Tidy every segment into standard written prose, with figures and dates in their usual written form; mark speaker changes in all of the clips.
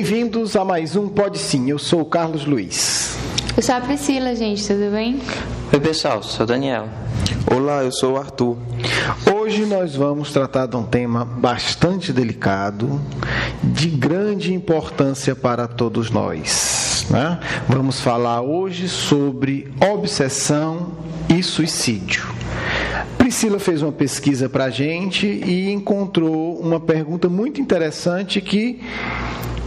Speaker 1: Bem-vindos a mais um Pode Sim. Eu sou o Carlos Luiz.
Speaker 2: Eu sou a Priscila, gente, tudo bem?
Speaker 3: Oi, pessoal, sou o Daniel.
Speaker 4: Olá, eu sou o Arthur.
Speaker 1: Hoje nós vamos tratar de um tema bastante delicado, de grande importância para todos nós, né? Vamos falar hoje sobre obsessão e suicídio. Priscila fez uma pesquisa para a gente e encontrou uma pergunta muito interessante que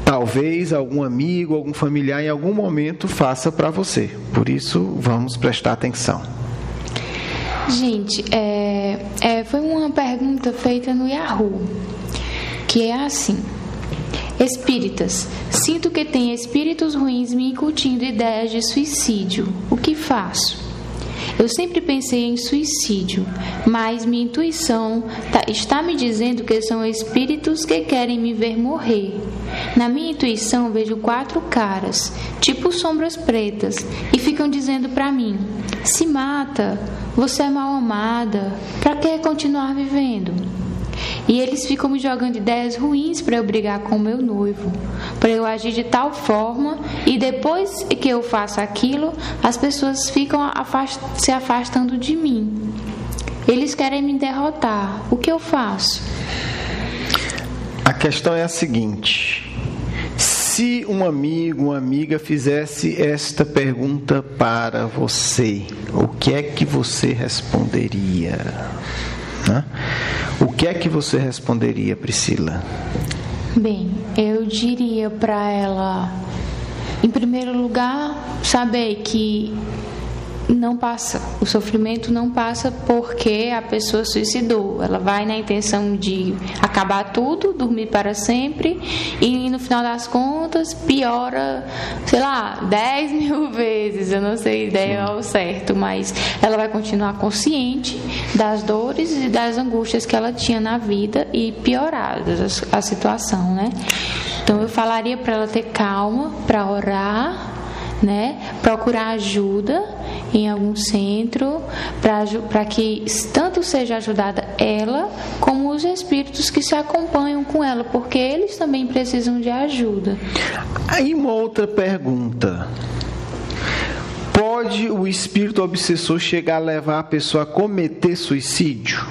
Speaker 1: talvez algum amigo, algum familiar em algum momento faça para você. Por isso, vamos prestar atenção.
Speaker 2: Gente, foi uma pergunta feita no Yahoo, que é assim: Espíritas, sinto que tem espíritos ruins me incutindo ideias de suicídio. O que faço? Eu sempre pensei em suicídio, mas minha intuição está me dizendo que são espíritos que querem me ver morrer. Na minha intuição vejo 4 caras, tipo sombras pretas, e ficam dizendo pra mim: se mata, você é mal amada, pra que continuar vivendo? E eles ficam me jogando ideias ruins para eu brigar com o meu noivo, para eu agir de tal forma, e depois que eu faço aquilo, as pessoas ficam se afastando de mim. Eles querem me derrotar. O que eu faço?
Speaker 1: A questão é a seguinte: se um amigo, uma amiga fizesse esta pergunta para você, o que é que você responderia? O que é que você responderia, Priscila?
Speaker 2: Bem, eu diria para ela, em primeiro lugar, saber que não passa, o sofrimento não passa porque a pessoa suicidou. Ela vai na intenção de acabar tudo, dormir para sempre, e no final das contas piora, 10 mil vezes. Eu não sei a ideia ao certo, mas ela vai continuar consciente das dores e das angústias que ela tinha na vida e piorar a situação, né? Então eu falaria para ela ter calma, para orar, né? Procurar ajuda em algum centro para que tanto seja ajudada ela como os espíritos que se acompanham com ela, porque eles também precisam de ajuda.
Speaker 1: Aí uma outra pergunta: pode o espírito obsessor chegar a levar a pessoa a cometer suicídio?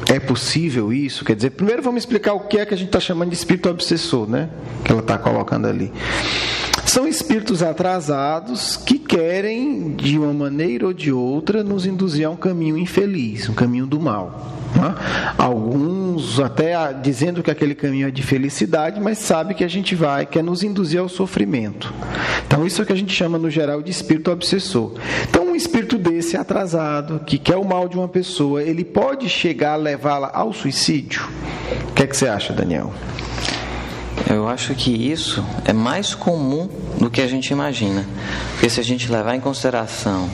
Speaker 1: É possível isso? Quer dizer, primeiro vamos explicar o que é que a gente está chamando de espírito obsessor, né? Que ela está colocando ali. São espíritos atrasados que querem, de uma maneira ou de outra, nos induzir a um caminho infeliz, um caminho do mal. Alguns até dizendo que aquele caminho é de felicidade, mas sabe que a gente quer nos induzir ao sofrimento. Então isso é o que a gente chama no geral de espírito obsessor. Então um espírito desse atrasado, que quer o mal de uma pessoa, ele pode chegar a levá-la ao suicídio? O que é que você acha, Daniel?
Speaker 3: Eu acho que isso é mais comum do que a gente imagina. Porque se a gente levar em consideração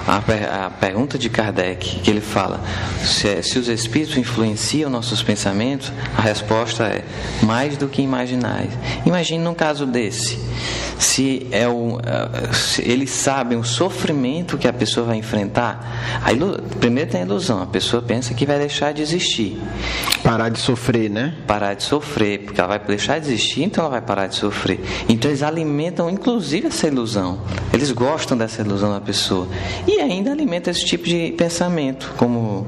Speaker 3: a pergunta de Kardec, que ele fala se os espíritos influenciam nossos pensamentos, a resposta é mais do que imaginais. Imagine num caso desse, se eles sabem o sofrimento que a pessoa vai enfrentar. Primeiro tem a ilusão, a pessoa pensa que vai deixar de existir,
Speaker 1: parar de sofrer, né?
Speaker 3: Parar de sofrer, porque ela vai deixar de existir, então ela vai parar de sofrer. Então eles alimentam inclusive essa ilusão, eles gostam dessa ilusão da pessoa e ainda alimenta esse tipo de pensamento, como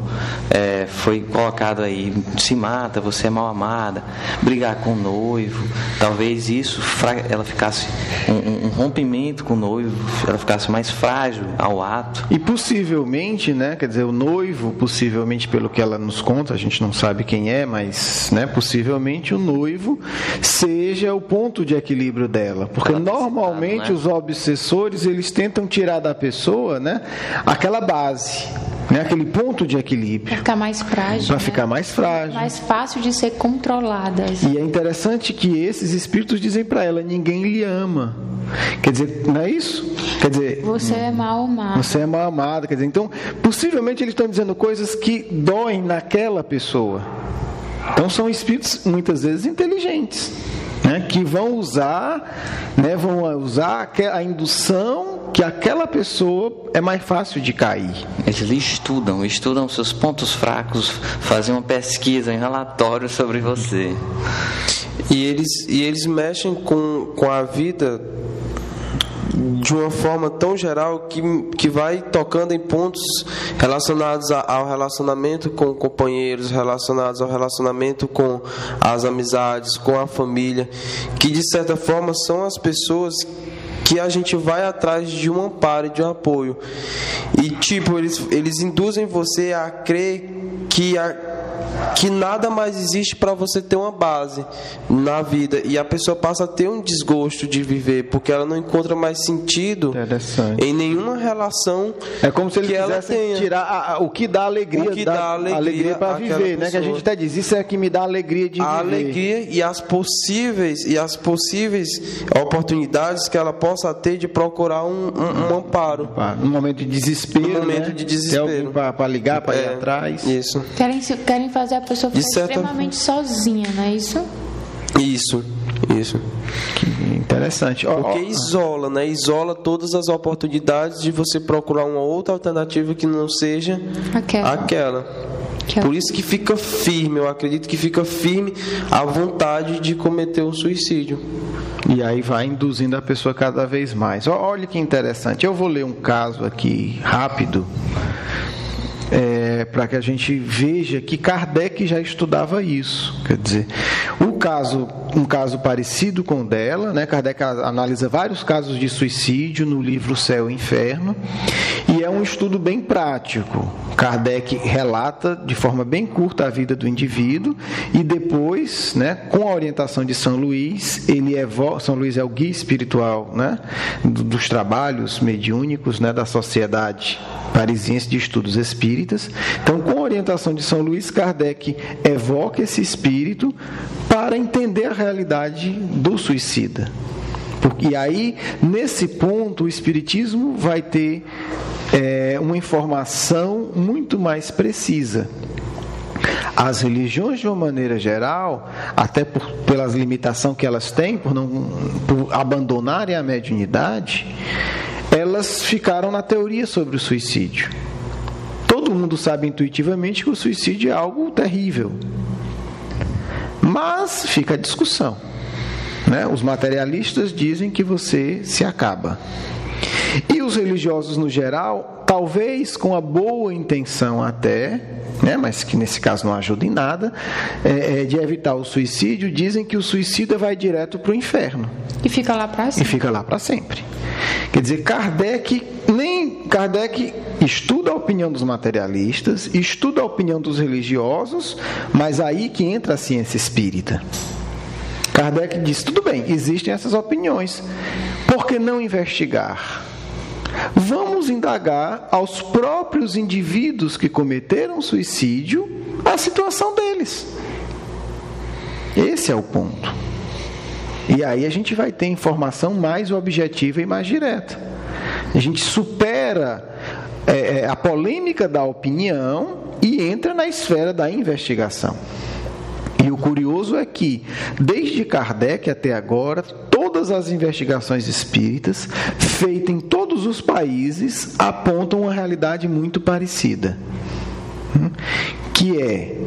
Speaker 3: foi colocado aí: se mata, você é mal amada, brigar com o noivo. Talvez isso ela ficasse um rompimento com o noivo, ela ficasse mais frágil ao ato.
Speaker 1: E possivelmente, né, quer dizer, o noivo, possivelmente, pelo que ela nos conta, a gente não sabe quem é, mas, né, possivelmente o noivo seja o ponto de equilíbrio dela, porque normalmente, né, os obsessores, eles tentam tirar da pessoa, né, aquela base, né, aquele ponto de equilíbrio.
Speaker 2: Para ficar mais frágil.
Speaker 1: Para ficar mais frágil.
Speaker 2: Mais fácil de ser controlada.
Speaker 1: E é interessante que esses espíritos dizem para ela: ninguém lhe ama. Quer dizer, não é isso? Quer dizer,
Speaker 2: você é mal amada.
Speaker 1: Você é mal amada. Quer dizer, então, possivelmente eles estão dizendo coisas que doem naquela pessoa. Então são espíritos muitas vezes inteligentes, né, que vão usar a indução que aquela pessoa é mais fácil de cair.
Speaker 3: Eles estudam seus pontos fracos, fazem uma pesquisa, um relatório sobre você.
Speaker 4: E eles mexem com a vida de uma forma tão geral que vai tocando em pontos relacionados ao relacionamento com companheiros, relacionados ao relacionamento com as amizades, com a família, que de certa forma são as pessoas que a gente vai atrás de um amparo e de um apoio. E eles induzem você a crer que nada mais existe para você ter uma base na vida, e a pessoa passa a ter um desgosto de viver porque ela não encontra mais sentido em nenhuma relação.
Speaker 1: É como se eles quisessem tirar o que dá alegria, alegria para viver, né? Que a gente até diz, isso é que me dá alegria de viver.
Speaker 4: A alegria e as possíveis oportunidades que ela possa ter de procurar um amparo.
Speaker 1: Um momento de desespero,
Speaker 4: Ter
Speaker 1: alguém para ligar, para ir atrás.
Speaker 4: Isso.
Speaker 2: Querem fazer a pessoa ficar extremamente sozinha, não é isso?
Speaker 4: Isso.
Speaker 1: Que interessante.
Speaker 4: Porque isola, né? Isola todas as oportunidades de você procurar uma outra alternativa que não seja aquela. Por isso que fica firme, eu acredito que fica firme a vontade de cometer um suicídio.
Speaker 1: E aí vai induzindo a pessoa cada vez mais. Olha que interessante. Eu vou ler um caso aqui rápido, para que a gente veja que Kardec já estudava isso. Quer dizer, um caso parecido com o dela, né? Kardec analisa vários casos de suicídio no livro Céu e Inferno, e é um estudo bem prático. Kardec relata de forma bem curta a vida do indivíduo, e depois, né, com a orientação de São Luís, São Luís é o guia espiritual, né, dos trabalhos mediúnicos, né, da Sociedade Parisiense de Estudos Espíritas. Então, com a orientação de São Luís, Kardec evoca esse espírito para entender a realidade do suicida. E aí, nesse ponto, o Espiritismo vai ter uma informação muito mais precisa. As religiões, de uma maneira geral, até pelas limitações que elas têm, por abandonarem a mediunidade, elas ficaram na teoria sobre o suicídio. Todo mundo sabe intuitivamente que o suicídio é algo terrível, mas fica a discussão, né? Os materialistas dizem que você se acaba, e os religiosos no geral, talvez com a boa intenção até, né, mas que nesse caso não ajuda em nada, de evitar o suicídio, dizem que o suicida vai direto para o inferno
Speaker 2: e fica lá para sempre.
Speaker 1: Quer dizer, Kardec estuda a opinião dos materialistas, estuda a opinião dos religiosos, mas aí que entra a ciência espírita. Kardec diz, tudo bem, existem essas opiniões, por que não investigar? Vamos indagar aos próprios indivíduos que cometeram suicídio a situação deles. Esse é o ponto. E aí a gente vai ter informação mais objetiva e mais direta. A gente supera a polêmica da opinião e entra na esfera da investigação. E o curioso é que, desde Kardec até agora, todas as investigações espíritas, feitas em todos os países, apontam uma realidade muito parecida. Que é,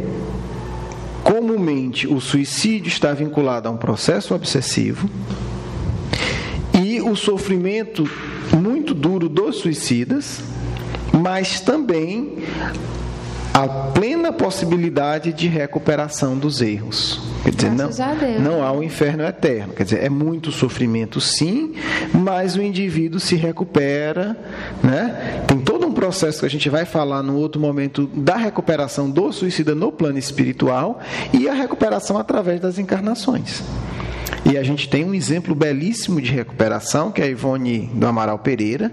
Speaker 1: comumente, o suicídio está vinculado a um processo obsessivo, e o sofrimento muito duro dos suicidas, mas também a plena possibilidade de recuperação dos erros. Quer dizer, não há um inferno eterno. Quer dizer, é muito sofrimento, sim, mas o indivíduo se recupera, né? Tem todo um processo que a gente vai falar no outro momento da recuperação do suicida no plano espiritual e a recuperação através das encarnações. E a gente tem um exemplo belíssimo de recuperação, que é a Ivone do Amaral Pereira,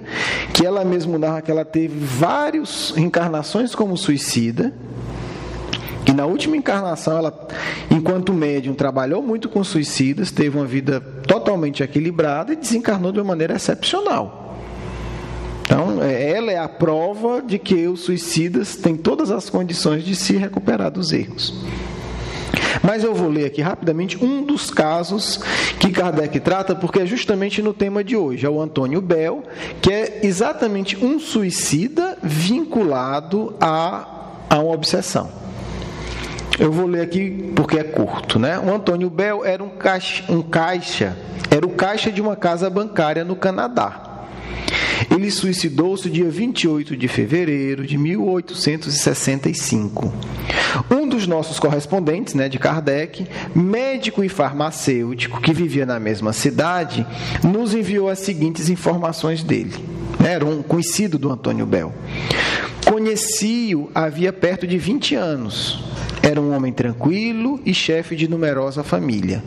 Speaker 1: que ela mesma narra que ela teve várias encarnações como suicida, e na última encarnação ela, enquanto médium, trabalhou muito com suicidas, teve uma vida totalmente equilibrada e desencarnou de uma maneira excepcional. Então, ela é a prova de que os suicidas têm todas as condições de se recuperar dos erros. Mas eu vou ler aqui rapidamente um dos casos que Kardec trata, porque é justamente no tema de hoje. É o Antônio Bell, que é exatamente um suicida vinculado a uma obsessão. Eu vou ler aqui porque é curto, né? O Antônio Bell era era o caixa de uma casa bancária no Canadá. Ele suicidou-se dia 28 de fevereiro de 1865. Um dos nossos correspondentes, de Kardec, médico e farmacêutico, que vivia na mesma cidade, nos enviou as seguintes informações dele. Era um conhecido do Antônio Bell. Conheci-o havia perto de 20 anos. Era um homem tranquilo e chefe de numerosa família.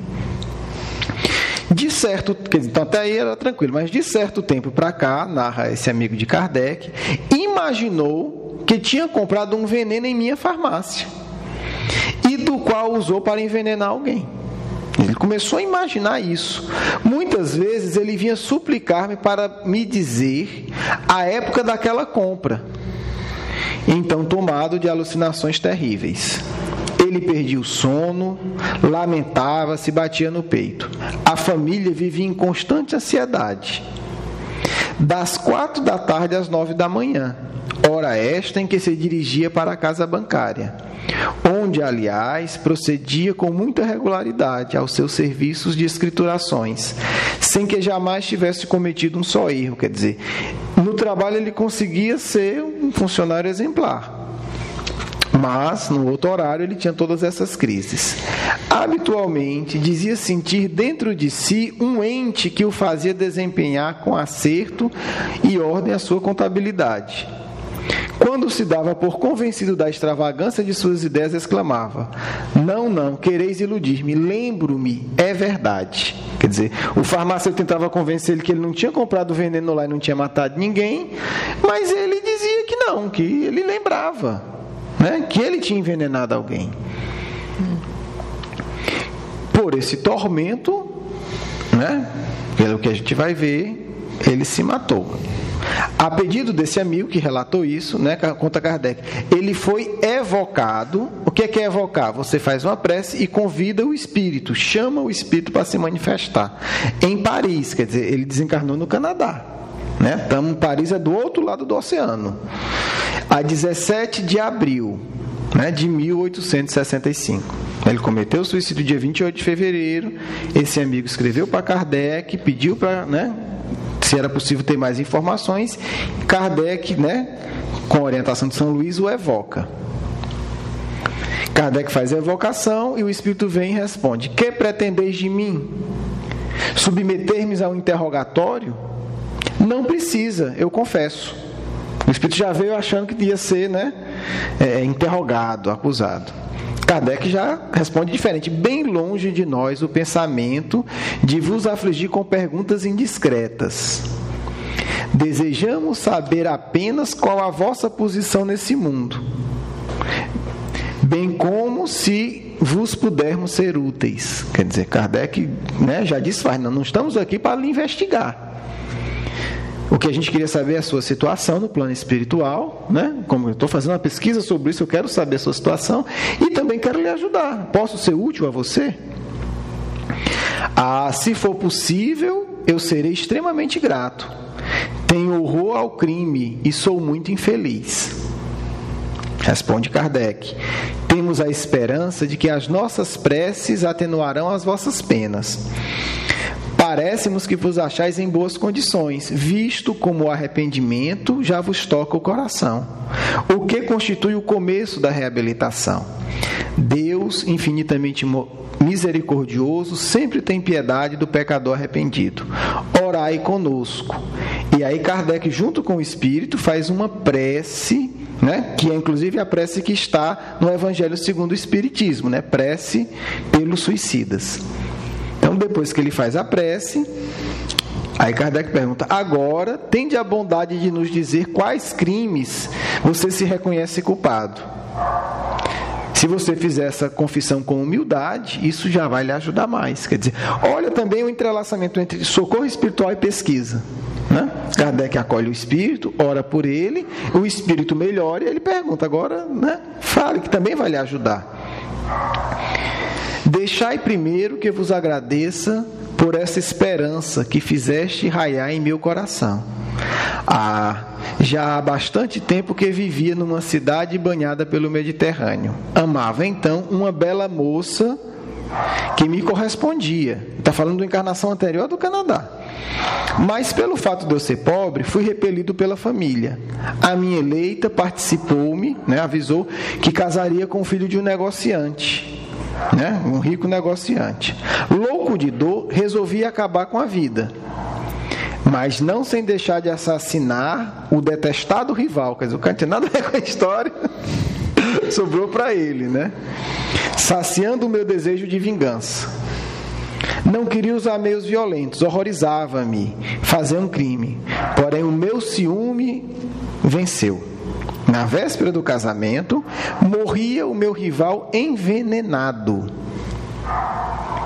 Speaker 1: Então até aí era tranquilo, mas de certo tempo para cá, narra esse amigo de Kardec, imaginou que tinha comprado um veneno em minha farmácia e do qual usou para envenenar alguém. Ele começou a imaginar isso. Muitas vezes ele vinha suplicar-me para me dizer a época daquela compra. Então, tomado de alucinações terríveis, ele perdia o sono, lamentava-se, batia no peito. A família vivia em constante ansiedade. Das 4 da tarde às 9 da manhã, hora esta em que se dirigia para a casa bancária, onde, aliás, procedia com muita regularidade aos seus serviços de escriturações, sem que jamais tivesse cometido um só erro. Quer dizer, no trabalho ele conseguia ser um funcionário exemplar, mas no outro horário ele tinha todas essas crises. Habitualmente dizia sentir dentro de si um ente que o fazia desempenhar com acerto e ordem a sua contabilidade. Quando se dava por convencido da extravagância de suas ideias, exclamava: não, quereis iludir-me, lembro-me, é verdade. Quer dizer, o farmacêutico tentava convencer ele que ele não tinha comprado o veneno lá e não tinha matado ninguém, mas ele dizia que não, que ele lembrava, que ele tinha envenenado alguém. Por esse tormento, pelo que a gente vai ver, ele se matou. A pedido desse amigo que relatou isso, conta Kardec, ele foi evocado. O que é evocar? Você faz uma prece e convida o espírito, chama o espírito para se manifestar. Em Paris, quer dizer, ele desencarnou no Canadá. Paris é do outro lado do oceano. A 17 de abril de 1865. Ele cometeu o suicídio dia 28 de fevereiro. Esse amigo escreveu para Kardec, pediu para, se era possível ter mais informações. Kardec, com a orientação de São Luís, o evoca. Kardec faz a evocação e o espírito vem e responde: que pretendeis de mim? Submeter-me ao interrogatório? Não precisa, eu confesso. O espírito já veio achando que ia ser interrogado, acusado. Kardec já responde diferente: bem longe de nós o pensamento de vos afligir com perguntas indiscretas. Desejamos saber apenas qual a vossa posição nesse mundo, bem como se vos pudermos ser úteis. Quer dizer, Kardec já disse: não estamos aqui para lhe investigar. O que a gente queria saber é a sua situação no plano espiritual, Como eu estou fazendo uma pesquisa sobre isso, eu quero saber a sua situação e também quero lhe ajudar. Posso ser útil a você? Se for possível, eu serei extremamente grato. Tenho horror ao crime e sou muito infeliz. Responde Kardec: temos a esperança de que as nossas preces atenuarão as vossas penas. Parece-nos que vos achais em boas condições, visto como o arrependimento já vos toca o coração, o que constitui o começo da reabilitação. Deus, infinitamente misericordioso, sempre tem piedade do pecador arrependido. Orai conosco. E aí Kardec, junto com o Espírito, faz uma prece, que é inclusive a prece que está no Evangelho segundo o Espiritismo, prece pelos suicidas. Então, depois que ele faz a prece, aí Kardec pergunta: agora, tende a bondade de nos dizer quais crimes você se reconhece culpado. Se você fizer essa confissão com humildade, isso já vai lhe ajudar mais. Quer dizer, olha também o entrelaçamento entre socorro espiritual e pesquisa. Kardec acolhe o espírito, ora por ele, o espírito melhora e ele pergunta: agora, fale, que também vai lhe ajudar. Deixai primeiro que vos agradeça por essa esperança que fizeste raiar em meu coração. Já há bastante tempo que vivia numa cidade banhada pelo Mediterrâneo. Amava então uma bela moça que me correspondia. Está falando da encarnação anterior do Canadá. Mas pelo fato de eu ser pobre, fui repelido pela família. A minha eleita participou-me, avisou que casaria com o filho de um negociante, um rico negociante. Louco de dor, resolvi acabar com a vida, mas não sem deixar de assassinar o detestado rival. Quer dizer, o cara não tem nada a ver com a história. Sobrou para ele, saciando o meu desejo de vingança. Não queria usar meios violentos, horrorizava-me fazer um crime, porém o meu ciúme venceu. Na véspera do casamento, morria o meu rival envenenado.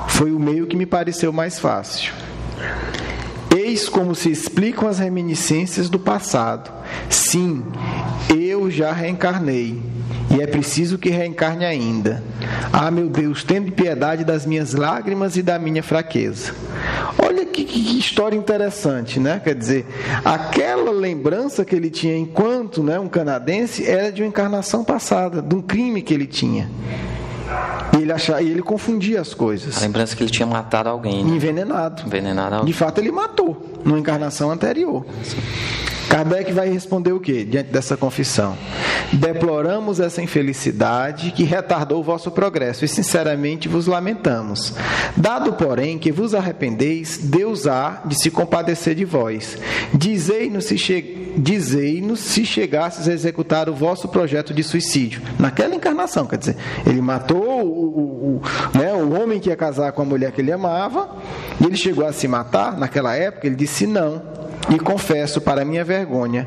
Speaker 1: Foi o meio que me pareceu mais fácil. Eis como se explicam as reminiscências do passado. Sim, eu já reencarnei, e é preciso que reencarne ainda. Ah, meu Deus, tende piedade das minhas lágrimas e da minha fraqueza. Olha que história interessante, Quer dizer, aquela lembrança que ele tinha enquanto um canadense era de uma encarnação passada, de um crime que ele tinha. E ele confundia as coisas.
Speaker 3: A lembrança que ele tinha matado alguém.
Speaker 1: Envenenado alguém. De fato, ele matou numa encarnação anterior. Kardec vai responder o quê diante dessa confissão? Deploramos essa infelicidade que retardou o vosso progresso e sinceramente vos lamentamos. Dado, porém, que vos arrependeis, Deus há de se compadecer de vós. Dizei-nos se chegasses a executar o vosso projeto de suicídio. Naquela encarnação, quer dizer, ele matou o homem que ia casar com a mulher que ele amava, e ele chegou a se matar. Naquela época, ele disse não. E confesso, para minha vergonha,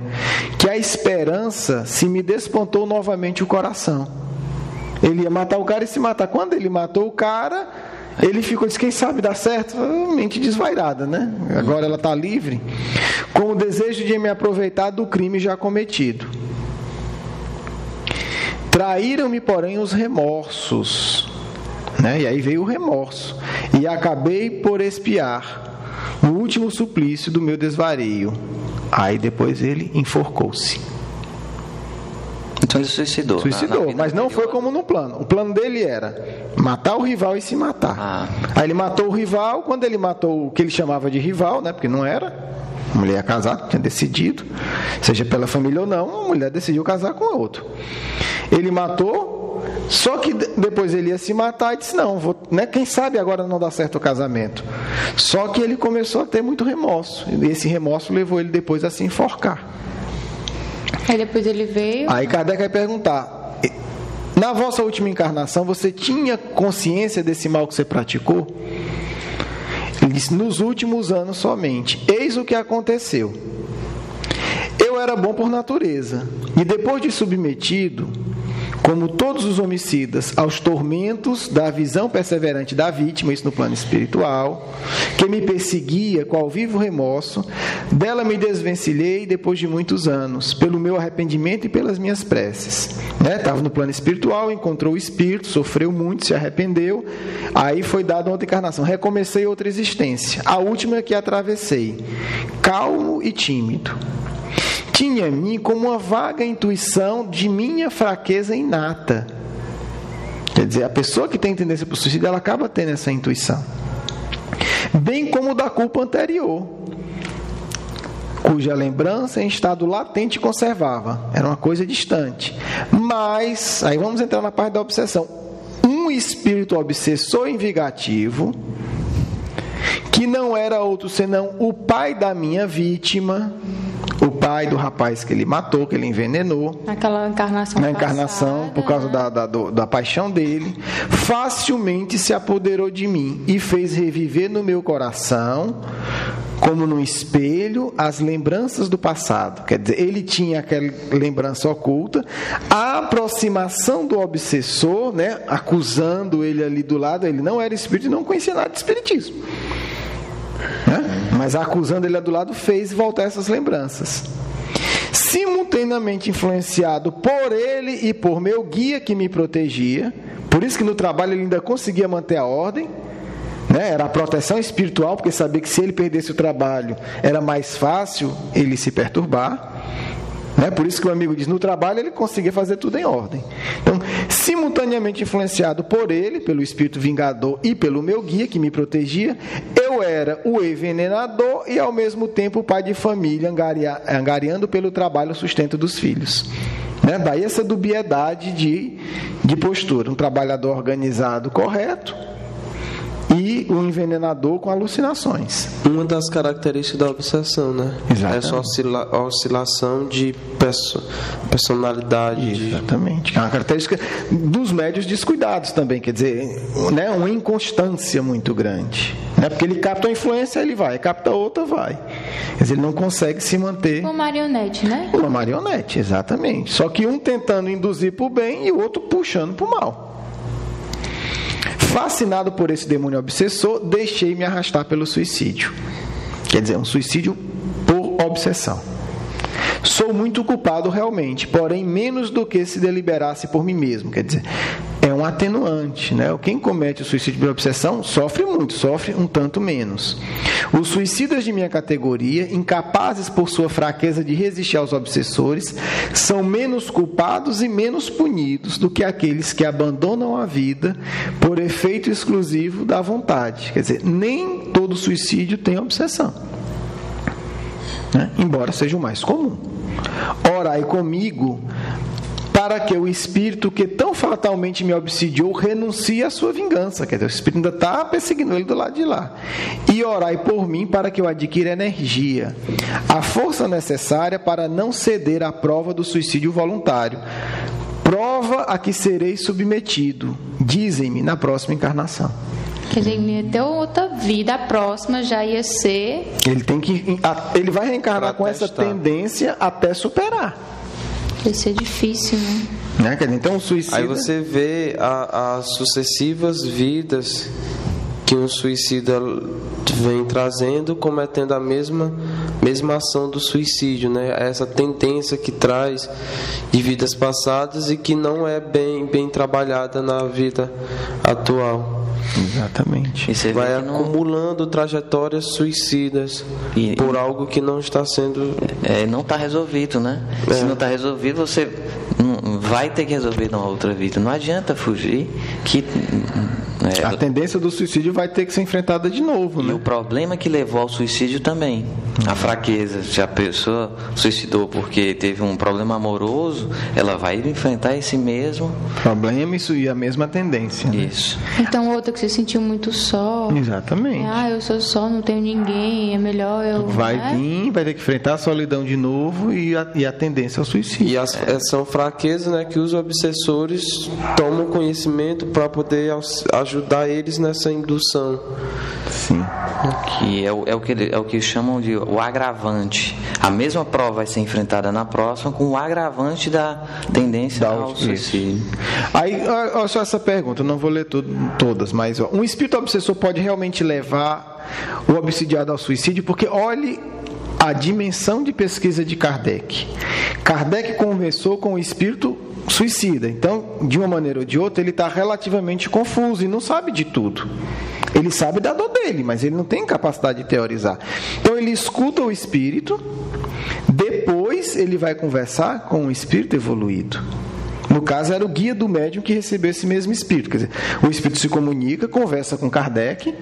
Speaker 1: que a esperança se me despontou novamente o coração. Ele ia matar o cara e se matar. Quando ele matou o cara, ele ficou, disse, quem sabe dá certo? Mente desvairada, Agora ela está livre. Com o desejo de me aproveitar do crime já cometido. Traíram-me, porém, os remorsos. E aí veio o remorso. E acabei por expiar o último suplício do meu desvario. Aí depois ele enforcou-se.
Speaker 3: Então ele suicidou.
Speaker 1: Suicidou, mas não foi como no plano. O plano dele era matar o rival e se matar. Aí ele matou o rival. Quando ele matou o que ele chamava de rival, porque não era, a mulher ia casar, tinha decidido, seja pela família ou não, a mulher decidiu casar com outro. Ele matou. Só que depois ele ia se matar e disse, quem sabe agora não dá certo o casamento. Só que ele começou a ter muito remorso. E esse remorso levou ele depois a se enforcar.
Speaker 2: Aí depois ele veio...
Speaker 1: Aí Kardec vai perguntar, na vossa última encarnação, você tinha consciência desse mal que você praticou? Ele disse, nos últimos anos somente. Eis o que aconteceu. Eu era bom por natureza. E depois de submetido, como todos os homicidas, aos tormentos da visão perseverante da vítima, isso no plano espiritual, que me perseguia qual vivo remorso, dela me desvencilhei depois de muitos anos, pelo meu arrependimento e pelas minhas preces. Estava no plano espiritual, encontrou o espírito, sofreu muito, se arrependeu, aí foi dada outra encarnação, recomecei outra existência, a última que atravessei, calmo e tímido. Tinha em mim como uma vaga intuição de minha fraqueza inata. Quer dizer, a pessoa que tem tendência para o suicídio, ela acaba tendo essa intuição. Bem como da culpa anterior, cuja lembrança em estado latente conservava. Era uma coisa distante. Mas, aí vamos entrar na parte da obsessão. Um espírito obsessor e vingativo, que não era outro senão o pai da minha vítima, o pai do rapaz que ele matou, que ele envenenou.
Speaker 2: Naquela encarnação.
Speaker 1: Na encarnação, passada, por causa da paixão dele, facilmente se apoderou de mim e fez reviver no meu coração, como num espelho, as lembranças do passado. Quer dizer, ele tinha aquela lembrança oculta, a aproximação do obsessor, acusando ele ali do lado, ele não era espírito e não conhecia nada de espiritismo. Mas acusando ele do lado, fez voltar essas lembranças. Simultaneamente influenciado por ele e por meu guia que me protegia, por Por isso que no trabalho ele ainda conseguia manter a ordem, né? Era a proteção espiritual, porque sabia que se ele perdesse o trabalho, era mais fácil ele se perturbar. Por isso que o amigo diz, no trabalho ele conseguia fazer tudo em ordem. Então, simultaneamente influenciado por ele, pelo espírito vingador e pelo meu guia que me protegia, eu era o envenenador e ao mesmo tempo o pai de família, angariando pelo trabalho o sustento dos filhos. Daí essa dubiedade de postura, um trabalhador organizado correto e o envenenador com alucinações.
Speaker 4: Uma das características da obsessão, né?
Speaker 1: Exatamente.
Speaker 4: Essa oscilação de personalidade.
Speaker 1: Exatamente. É uma característica dos médios descuidados também, quer dizer, uma inconstância muito grande. Porque ele capta uma influência, ele vai, capta outra, vai. Quer dizer, ele não consegue se manter...
Speaker 2: Uma marionete, né?
Speaker 1: Uma marionete, exatamente. Só que um tentando induzir para o bem e o outro puxando para o mal. Fascinado por esse demônio obsessor, deixei-me arrastar pelo suicídio. Quer dizer, um suicídio por obsessão. Sou muito culpado realmente, porém menos do que se deliberasse por mim mesmo. Quer dizer, é um atenuante, né? Quem comete o suicídio por obsessão sofre muito, sofre um tanto menos. Os suicidas de minha categoria, incapazes por sua fraqueza de resistir aos obsessores, são menos culpados e menos punidos do que aqueles que abandonam a vida por efeito exclusivo da vontade. Quer dizer, nem todo suicídio tem obsessão, embora seja o mais comum. Orai comigo para que o espírito que tão fatalmente me obsidiou renuncie à sua vingança. Quer dizer, o espírito ainda está perseguindo ele do lado de lá. E orai por mim para que eu adquira energia, a força necessária para não ceder à prova do suicídio voluntário, prova a que serei submetido, dizem-me, na próxima encarnação.
Speaker 2: Quer dizer, ele deu outra vida, a próxima já ia ser...
Speaker 1: Ele vai reencarnar com essa tendência até superar.
Speaker 2: Vai ser difícil, né?
Speaker 1: Então, o suicídio...
Speaker 4: Aí você vê as sucessivas vidas que um suicida vem trazendo, cometendo a mesma ação do suicídio, né? Essa tendência que traz de vidas passadas e que não é bem trabalhada na vida atual.
Speaker 1: Exatamente.
Speaker 4: E você vai acumulando trajetórias suicidas por algo que não está sendo...
Speaker 3: não está resolvido, né? Se não está resolvido, você vai ter que resolver numa outra vida. Não adianta fugir que...
Speaker 1: A tendência do suicídio vai ter que ser enfrentada de novo, né?
Speaker 3: E o problema que levou ao suicídio também, a fraqueza. Se a pessoa suicidou porque teve um problema amoroso, ela vai enfrentar esse mesmo
Speaker 1: problema e a mesma tendência, né?
Speaker 3: Isso.
Speaker 2: Então outra que se sentiu muito só.
Speaker 1: Exatamente.
Speaker 2: Eu sou só, não tenho ninguém, é melhor eu...
Speaker 1: Vai vir, vai ter que enfrentar a solidão de novo e a tendência ao suicídio.
Speaker 4: E são fraquezas, né, que os obsessores tomam conhecimento para poder ajudar eles nessa indução.
Speaker 1: Sim.
Speaker 3: Que é o que chamam de o agravante. A mesma prova vai ser enfrentada na próxima com o agravante da tendência ao suicídio.
Speaker 1: Aí, olha só essa pergunta, eu não vou ler todas, mas um espírito obsessor pode realmente levar o obsidiado ao suicídio? Porque olhe a dimensão de pesquisa de Kardec. Kardec conversou com o espírito suicida. Então, de uma maneira ou de outra, ele está relativamente confuso e não sabe de tudo. Ele sabe da dor dele, mas ele não tem capacidade de teorizar. Então, ele escuta o espírito, depois ele vai conversar com o espírito evoluído. No caso, era o guia do médium que recebeu esse mesmo espírito. Quer dizer, o espírito se comunica, conversa com Kardec,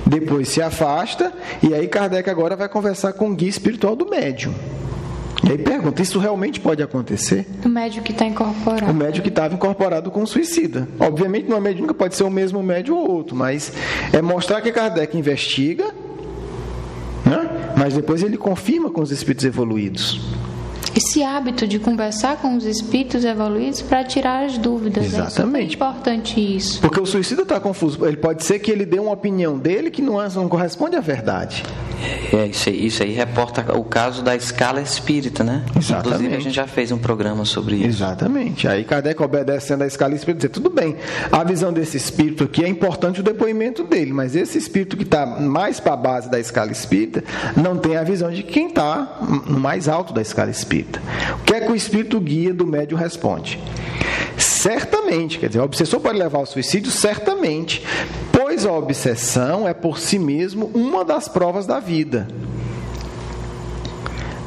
Speaker 1: depois se afasta, e aí Kardec agora vai conversar com o guia espiritual do médium. E aí pergunta, isso realmente pode acontecer?
Speaker 2: O médium que está incorporado.
Speaker 1: O médium que estava incorporado com o suicida. Obviamente, numa mediúnica pode ser o mesmo médium ou outro, mas é mostrar que Kardec investiga, né? Mas depois ele confirma com os espíritos evoluídos.
Speaker 2: Esse hábito de conversar com os espíritos evoluídos para tirar as dúvidas.
Speaker 1: Exatamente.
Speaker 2: É super importante isso.
Speaker 1: Porque o suicida está confuso. Ele pode ser que ele dê uma opinião dele que não corresponde à verdade.
Speaker 3: Isso aí reporta o caso da escala espírita, né?
Speaker 1: Exatamente.
Speaker 3: Inclusive a gente já fez um programa sobre isso.
Speaker 1: Exatamente. Aí Kardec, obedecendo a escala espírita, dizer, tudo bem, a visão desse espírito aqui é importante o depoimento dele, mas esse espírito que está mais para a base da escala espírita não tem a visão de quem está no mais alto da escala espírita. O que é que o espírito guia do médium responde? certamente, quer dizer, o obsessor pode levar ao suicídio, certamente, pois a obsessão é por si mesmo uma das provas da vida.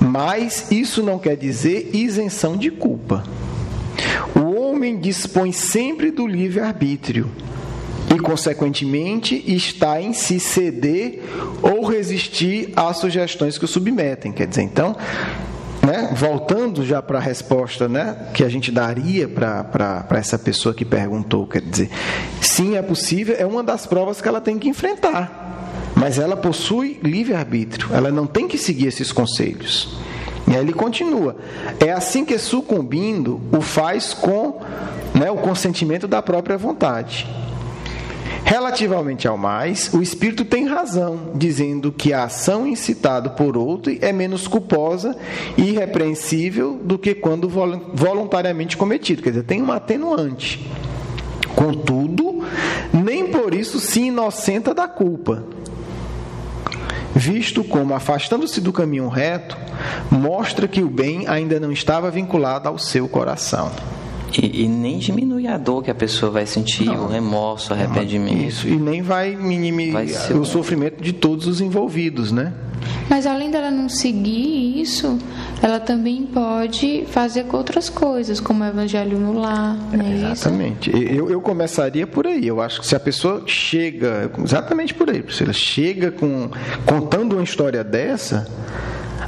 Speaker 1: Mas isso não quer dizer isenção de culpa. O homem dispõe sempre do livre-arbítrio e, consequentemente, está em si ceder ou resistir às sugestões que o submetem. Quer dizer, então, voltando já para a resposta que a gente daria para essa pessoa que perguntou, quer dizer, sim, é possível, é uma das provas que ela tem que enfrentar. Mas ela possui livre-arbítrio, ela não tem que seguir esses conselhos. E aí ele continua: é assim que, sucumbindo, o faz com o consentimento da própria vontade. Relativamente ao mais, o espírito tem razão, dizendo que a ação incitada por outro é menos culposa e irrepreensível do que quando voluntariamente cometido. Quer dizer, tem uma atenuante. Contudo, nem por isso se inocenta da culpa, visto como, afastando-se do caminho reto, mostra que o bem ainda não estava vinculado ao seu coração.
Speaker 3: E nem diminui a dor que a pessoa vai sentir, o remorso, o arrependimento.
Speaker 1: Isso, e nem vai minimizar o sofrimento de todos os envolvidos,
Speaker 2: Mas além dela não seguir isso, ela também pode fazer com outras coisas, como o evangelho no lar,
Speaker 1: Exatamente. Eu começaria por aí. Eu acho que se a pessoa chega, exatamente por aí, se ela chega contando uma história dessa,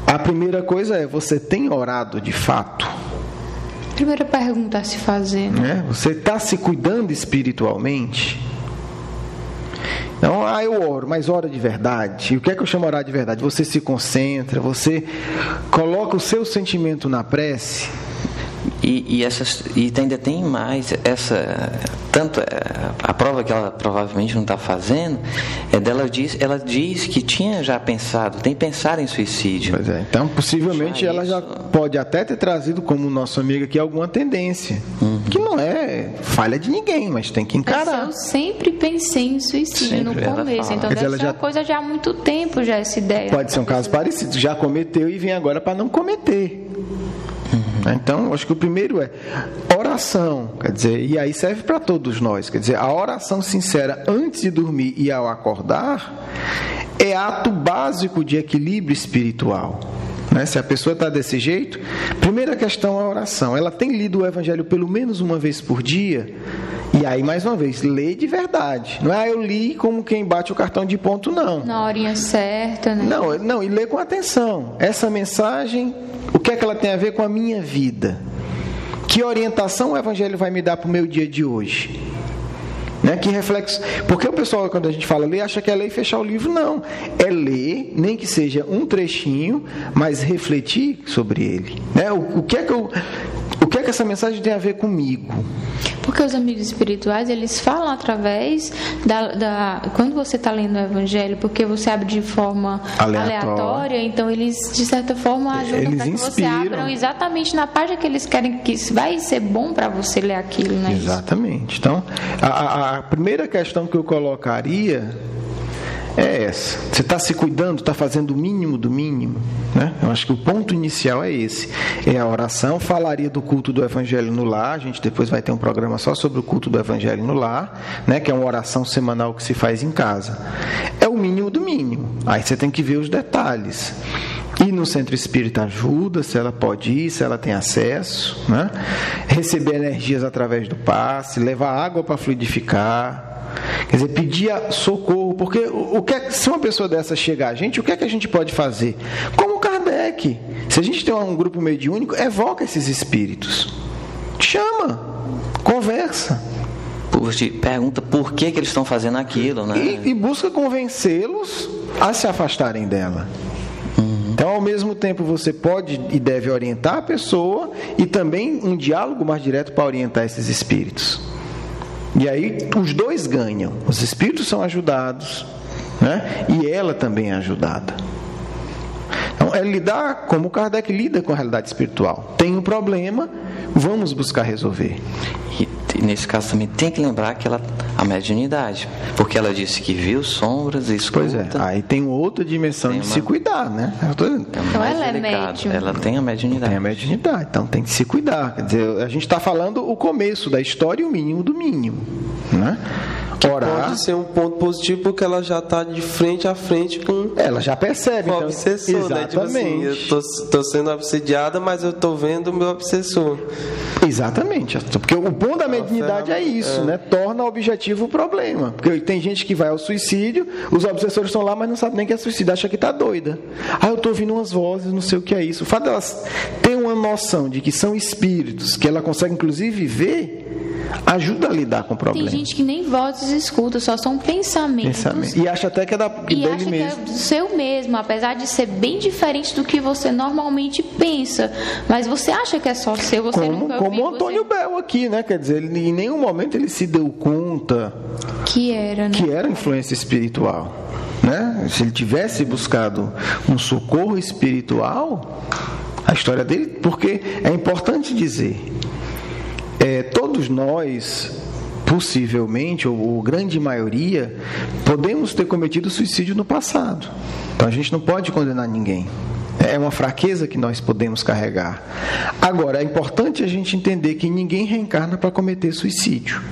Speaker 1: a primeira coisa é: você tem orado de fato?
Speaker 2: Primeira pergunta a se fazer,
Speaker 1: Você está se cuidando espiritualmente? Então, eu oro, mas ora de verdade. E o que é que eu chamo de orar de verdade? Você se concentra, você coloca o seu sentimento na prece.
Speaker 3: E ainda tem mais tanto a prova que ela provavelmente não está fazendo ela diz que tinha já tem pensado em suicídio.
Speaker 1: Pois é, então possivelmente ela já pode até ter trazido, como o nosso amigo aqui, alguma tendência, que não é falha de ninguém, mas tem que encarar.
Speaker 2: Eu sempre pensei em suicídio no começo, então deve ser uma coisa já há muito tempo já essa ideia.
Speaker 1: Pode ser um caso parecido, já cometeu e vem agora para não cometer. Então, acho que o primeiro é oração, quer dizer, e aí serve para todos nós, quer dizer, a oração sincera antes de dormir e ao acordar é ato básico de equilíbrio espiritual. Se a pessoa está desse jeito, primeira questão é a oração. Ela tem lido o evangelho pelo menos uma vez por dia? E aí, mais uma vez, lê de verdade. Não é eu li como quem bate o cartão de ponto, não.
Speaker 2: Na horinha certa,
Speaker 1: Não, e lê com atenção. Essa mensagem, o que é que ela tem a ver com a minha vida? Que orientação o evangelho vai me dar para o meu dia de hoje? Que reflexo? Porque o pessoal, quando a gente fala ler, acha que é ler e fechar o livro. Não, é ler, nem que seja um trechinho, mas refletir sobre ele. O que é que essa mensagem tem a ver comigo?
Speaker 2: Porque os amigos espirituais, eles falam através quando você está lendo o evangelho, porque você abre de forma aleatória, então eles, de certa forma, ajudam para que você abra exatamente na página que eles querem, que vai ser bom para você ler aquilo,
Speaker 1: Exatamente. Então, a primeira questão que eu colocaria é essa. Você está se cuidando, está fazendo o mínimo do mínimo, Eu acho que o ponto inicial é esse. É a oração. Falaria do culto do Evangelho no lar. A gente depois vai ter um programa só sobre o culto do Evangelho no lar, que é uma oração semanal que se faz em casa. É o mínimo do mínimo. Aí você tem que ver os detalhes. Ir no centro espírita ajuda, se ela pode ir, se ela tem acesso, Receber energias através do passe, levar água para fluidificar. Quer dizer, pedir socorro, porque se uma pessoa dessa chegar a gente, o que é que a gente pode fazer? Como Kardec, se a gente tem um grupo mediúnico, evoca esses espíritos, chama, conversa,
Speaker 3: pergunta por que eles estão fazendo aquilo,
Speaker 1: e busca convencê-los a se afastarem dela. Então, ao mesmo tempo, você pode e deve orientar a pessoa e também um diálogo mais direto para orientar esses espíritos. E aí os dois ganham. Os espíritos são ajudados, e ela também é ajudada. Então, é lidar como Kardec lida com a realidade espiritual. Tem um problema, vamos buscar resolver.
Speaker 3: E nesse caso também tem que lembrar que ela A mediunidade, porque ela disse que viu sombras e escuta.
Speaker 1: Pois é, aí tem outra dimensão de se cuidar, né?
Speaker 2: Então ela é médium.
Speaker 3: Ela tem a mediunidade.
Speaker 1: Tem a mediunidade, então tem que se cuidar. Quer dizer, a gente está falando o começo da história e o mínimo do mínimo, né? Orar.
Speaker 4: Pode ser um ponto positivo porque ela já está de frente a frente com...
Speaker 1: Ela já percebe,
Speaker 4: o
Speaker 1: então,
Speaker 4: obsessor,
Speaker 1: exatamente.
Speaker 4: né? Tipo assim, eu tô sendo obsediada, mas eu tô vendo o meu obsessor.
Speaker 1: Exatamente, porque o bom da mediunidade é isso, né? Torna objetivo o problema. Porque tem gente que vai ao suicídio, os obsessores estão lá, mas não sabem nem que é suicídio, acha que está doida. Ah, eu estou ouvindo umas vozes, não sei o que é isso. O fato delas terem uma noção de que são espíritos, que ela consegue inclusive ver, ajuda a lidar com o problema.
Speaker 2: Tem gente que nem vozes escuta, só são pensamentos.
Speaker 1: E acha até que é dele mesmo.
Speaker 2: Que é do seu mesmo, apesar de ser bem diferente do que você normalmente pensa. Mas você acha que é só seu, você nunca viu.
Speaker 1: Como o Antônio Bel aqui, né? Quer dizer, ele, em nenhum momento ele se deu conta
Speaker 2: que era, né?
Speaker 1: Que era influência espiritual. Né? Se ele tivesse buscado um socorro espiritual, a história dele, porque é importante dizer, todos nós, possivelmente, ou grande maioria, podemos ter cometido suicídio no passado. Então a gente não pode condenar ninguém. É uma fraqueza que nós podemos carregar. Agora, é importante a gente entender que ninguém reencarna para cometer suicídio.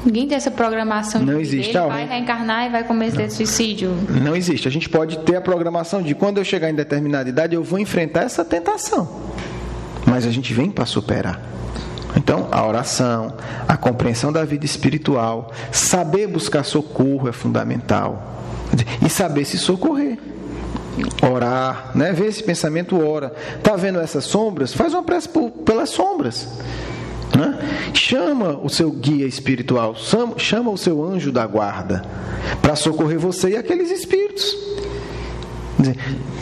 Speaker 2: Ninguém tem essa programação de
Speaker 1: não
Speaker 2: que
Speaker 1: existe.
Speaker 2: ele vai reencarnar e vai cometer suicídio.
Speaker 1: Não existe. A gente pode ter a programação de quando eu chegar em determinada idade eu vou enfrentar essa tentação. Mas a gente vem para superar. Então, a oração, a compreensão da vida espiritual, saber buscar socorro é fundamental. E saber se socorrer. Orar, né? Ver esse pensamento, ora. Está vendo essas sombras? Faz uma prece pelas sombras. Né? Chama o seu guia espiritual, chama o seu anjo da guarda para socorrer você e aqueles espíritos.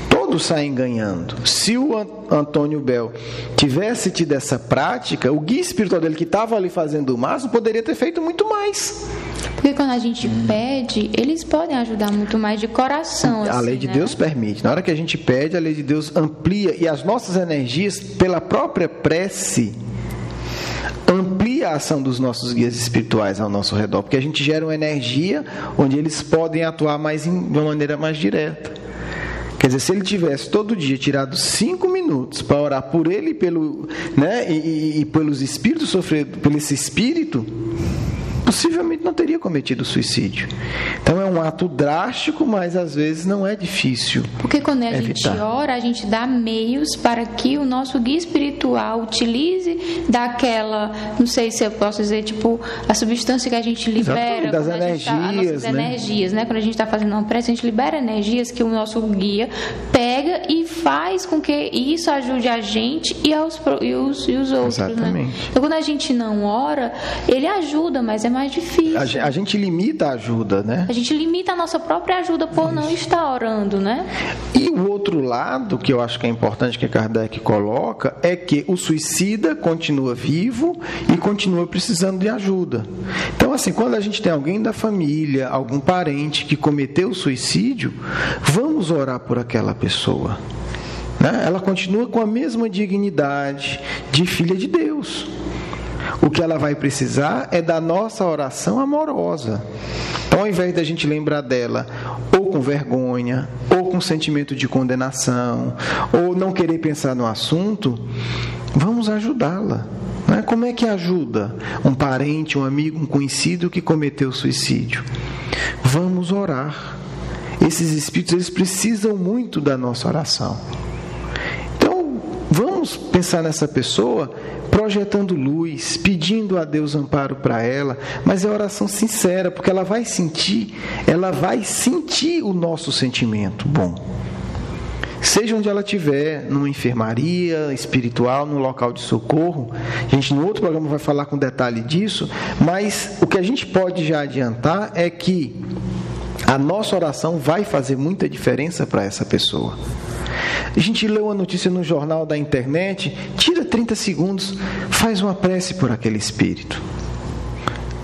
Speaker 1: Todos saem ganhando. Se o Antônio Bel tivesse tido essa prática, o guia espiritual dele que estava ali fazendo o máximo poderia ter feito muito mais.
Speaker 2: Porque quando a gente pede, eles podem ajudar muito mais de coração.
Speaker 1: A lei de Deus permite. Na hora que a gente pede, a lei de Deus amplia e as nossas energias, pela própria prece, amplia a ação dos nossos guias espirituais ao nosso redor, porque a gente gera uma energia onde eles podem atuar de uma maneira mais direta. Quer dizer, se ele tivesse todo dia tirado 5 minutos para orar por ele e pelos espíritos sofridos, por esse espírito, possivelmente não teria cometido suicídio. Então é um ato drástico, mas às vezes não é difícil.
Speaker 2: Porque quando a gente ora, a gente dá meios para que o nosso guia espiritual utilize daquela, não sei se eu posso dizer, tipo, a substância que a gente libera,
Speaker 1: das energias,
Speaker 2: energias, né? Quando a gente está fazendo uma prece, a gente libera energias que o nosso guia pega e faz com que isso ajude a gente e os outros.
Speaker 1: Exatamente.
Speaker 2: Né? Então quando a gente não ora, ele ajuda, mas é mais difícil.
Speaker 1: A gente limita a ajuda, né?
Speaker 2: A gente limita a nossa própria ajuda por não estar orando, né?
Speaker 1: E o outro lado, que eu acho que é importante que Kardec coloca, é que o suicida continua vivo e continua precisando de ajuda. Então, assim, quando a gente tem alguém da família, algum parente que cometeu suicídio, vamos orar por aquela pessoa. Né? Ela continua com a mesma dignidade de filha de Deus. O que ela vai precisar é da nossa oração amorosa. Então, ao invés da gente lembrar dela ou com vergonha, ou com sentimento de condenação, ou não querer pensar no assunto, vamos ajudá-la. Né? Como é que ajuda um parente, um amigo, um conhecido que cometeu suicídio? Vamos orar. Esses espíritos, eles precisam muito da nossa oração. Então, vamos pensar nessa pessoa projetando luz, pedindo a Deus amparo para ela, mas é oração sincera, porque ela vai sentir o nosso sentimento bom. Seja onde ela estiver, numa enfermaria espiritual, num local de socorro, a gente no outro programa vai falar com detalhe disso, mas o que a gente pode já adiantar é que a nossa oração vai fazer muita diferença para essa pessoa. A gente lê uma notícia no jornal da internet, tira 30 segundos, faz uma prece por aquele espírito.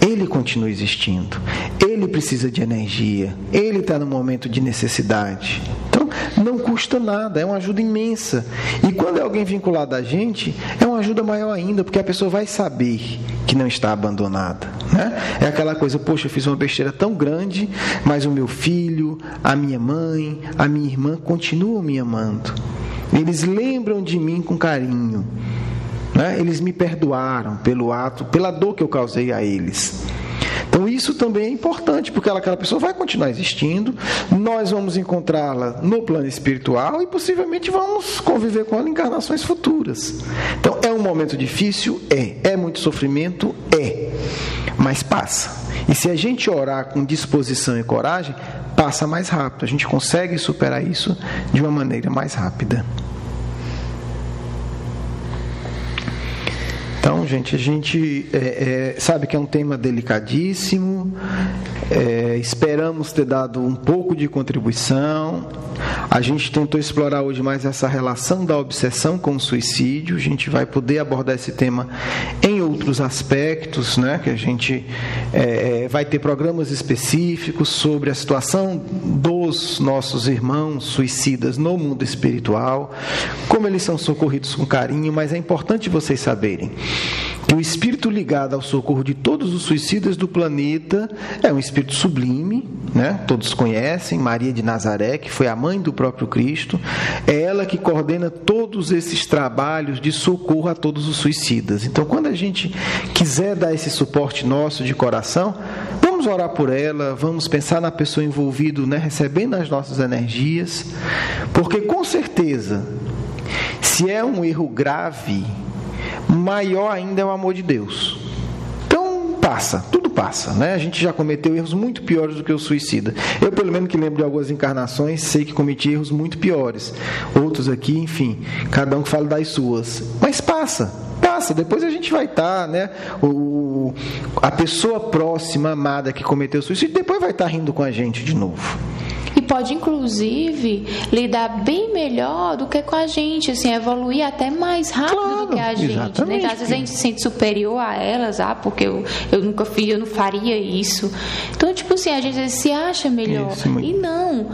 Speaker 1: Ele continua existindo, ele precisa de energia, ele está no momento de necessidade. Então, não custa nada, é uma ajuda imensa. E quando é alguém vinculado a gente, é uma ajuda maior ainda, porque a pessoa vai saber que não está abandonada, né? É aquela coisa, poxa, eu fiz uma besteira tão grande, mas o meu filho, a minha mãe, a minha irmã continuam me amando. Eles lembram de mim com carinho, né? Eles me perdoaram pelo ato, pela dor que eu causei a eles. Então isso também é importante, porque aquela pessoa vai continuar existindo, nós vamos encontrá-la no plano espiritual e possivelmente vamos conviver com ela em encarnações futuras. Então é um momento difícil? É muito sofrimento? Mas passa. E se a gente orar com disposição e coragem, passa mais rápido, a gente consegue superar isso de uma maneira mais rápida. Então, gente, a gente sabe que é um tema delicadíssimo, esperamos ter dado um pouco de contribuição. A gente tentou explorar hoje mais essa relação da obsessão com o suicídio. A gente vai poder abordar esse tema em outros aspectos, né? Que a gente vai ter programas específicos sobre a situação dos nossos irmãos suicidas no mundo espiritual, como eles são socorridos com carinho, mas é importante vocês saberem que o espírito ligado ao socorro de todos os suicidas do planeta é um espírito sublime, né? Todos conhecem, Maria de Nazaré, que foi a mãe do próprio Cristo. É ela que coordena todos esses trabalhos de socorro a todos os suicidas. Então, quando a gente quiser dar esse suporte nosso de coração, vamos orar por ela, vamos pensar na pessoa envolvida, né? Recebendo as nossas energias, porque com certeza, se é um erro grave, maior ainda é o amor de Deus. Então passa, tudo passa, né? A gente já cometeu erros muito piores do que o suicida. Eu, pelo menos que lembro de algumas encarnações, sei que cometi erros muito piores. Outros aqui, enfim, cada um que fala das suas. Mas passa, depois a gente vai estar, né? A pessoa próxima, amada, que cometeu suicídio, depois vai estar rindo com a gente de novo.
Speaker 2: E pode, inclusive, lidar bem melhor do que com a gente, assim, evoluir até mais rápido do que a gente. Né? Então, às vezes a gente se sente superior a elas, porque eu nunca fiz, eu não faria isso. Então, tipo assim, a gente se acha melhor. E não,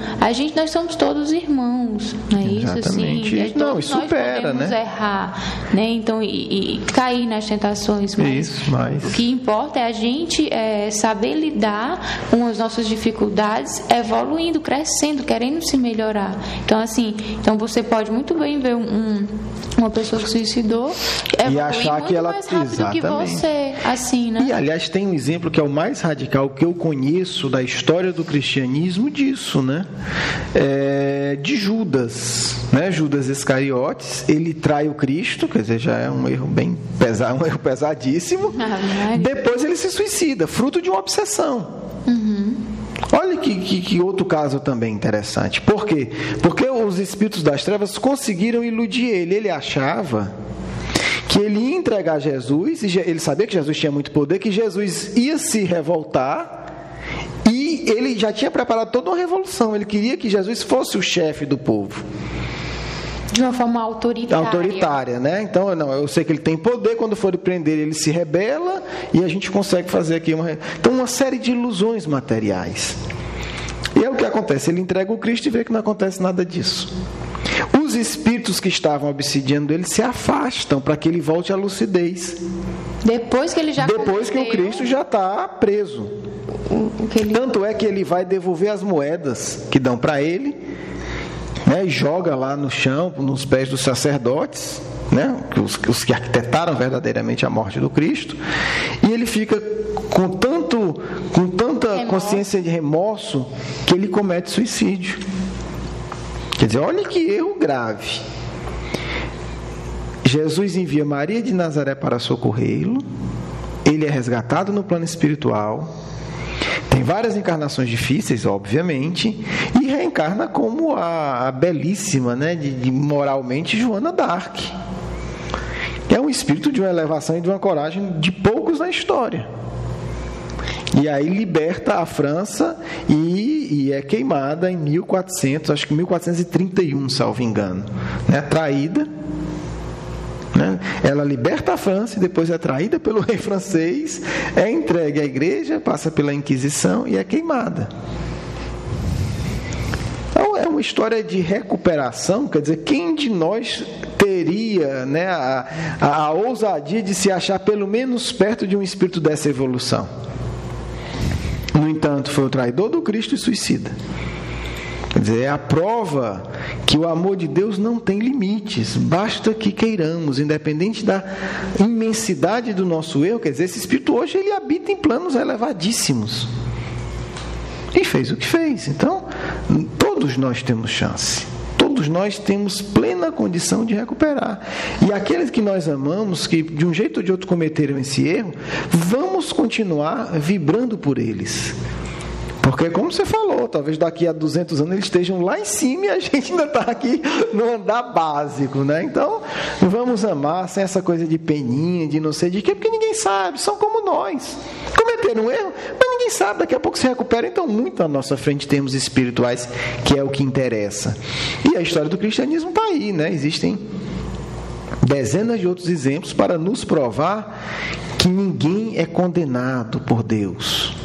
Speaker 2: nós somos todos irmãos, não é isso? Assim,
Speaker 1: nós
Speaker 2: podemos errar, né? Então, e cair nas tentações. Mas o que importa é a gente saber lidar com as nossas dificuldades, evoluindo, crescendo, querendo se melhorar. Então, assim, você pode muito bem ver uma pessoa que se suicidou
Speaker 1: e achar que ela
Speaker 2: mais rápido que você, assim, né?
Speaker 1: E, aliás, tem um exemplo que é o mais radical que eu conheço da história do cristianismo disso, né? De Judas, né? Judas Iscariotes, ele trai o Cristo, quer dizer, já é um erro bem pesado, um erro pesadíssimo. Depois ele se suicida, fruto de uma obsessão. Olha que outro caso também interessante. Por quê? Porque os espíritos das trevas conseguiram iludir ele. Ele achava que ele ia entregar Jesus, e ele sabia que Jesus tinha muito poder, que Jesus ia se revoltar, e ele já tinha preparado toda uma revolução. Ele queria que Jesus fosse o chefe do povo.
Speaker 2: De uma forma autoritária,
Speaker 1: né? Então, eu sei que ele tem poder, quando for prender ele se rebela e a gente consegue fazer aqui uma série de ilusões materiais. E é o que acontece, ele entrega o Cristo e vê que não acontece nada disso. Os espíritos que estavam obsidiando ele se afastam para que ele volte à lucidez.
Speaker 2: Depois que
Speaker 1: o Cristo já está preso. Tanto é que ele vai devolver as moedas que dão para ele, né, e joga lá no chão, nos pés dos sacerdotes, né, os que arquitetaram verdadeiramente a morte do Cristo, e ele fica com tanta consciência de remorso que ele comete suicídio. Quer dizer, olha que erro grave. Jesus envia Maria de Nazaré para socorrê-lo, ele é resgatado no plano espiritual, tem várias encarnações difíceis, obviamente, e reencarna como a belíssima, né, de moralmente, Joana d'Arc. É um espírito de uma elevação e de uma coragem de poucos na história. E aí liberta a França e é queimada em 1431, salvo engano. Né, traída. Né? Ela liberta a França e depois é traída pelo rei francês, é entregue à igreja, passa pela Inquisição e é queimada. Então Então é uma história de recuperação. Quer dizer, quem de nós teria, né, a ousadia de se achar pelo menos perto de um espírito dessa evolução? No entanto, foi o traidor do Cristo e suicida. Quer dizer, é a prova que o amor de Deus não tem limites, basta que queiramos, independente da imensidade do nosso erro. Quer dizer, esse espírito hoje ele habita em planos elevadíssimos e fez o que fez. Então, todos nós temos chance, todos nós temos plena condição de recuperar. E aqueles que nós amamos, que de um jeito ou de outro cometeram esse erro, vamos continuar vibrando por eles. Porque, como você falou, talvez daqui a 200 anos eles estejam lá em cima e a gente ainda está aqui no andar básico, né? Então, vamos amar sem essa coisa de peninha, de não sei de quê, porque ninguém sabe, são como nós. Cometeram um erro, mas ninguém sabe, daqui a pouco se recupera. Então, muito à nossa frente termos espirituais, que é o que interessa. E a história do cristianismo está aí, né? Existem dezenas de outros exemplos para nos provar que ninguém é condenado por Deus.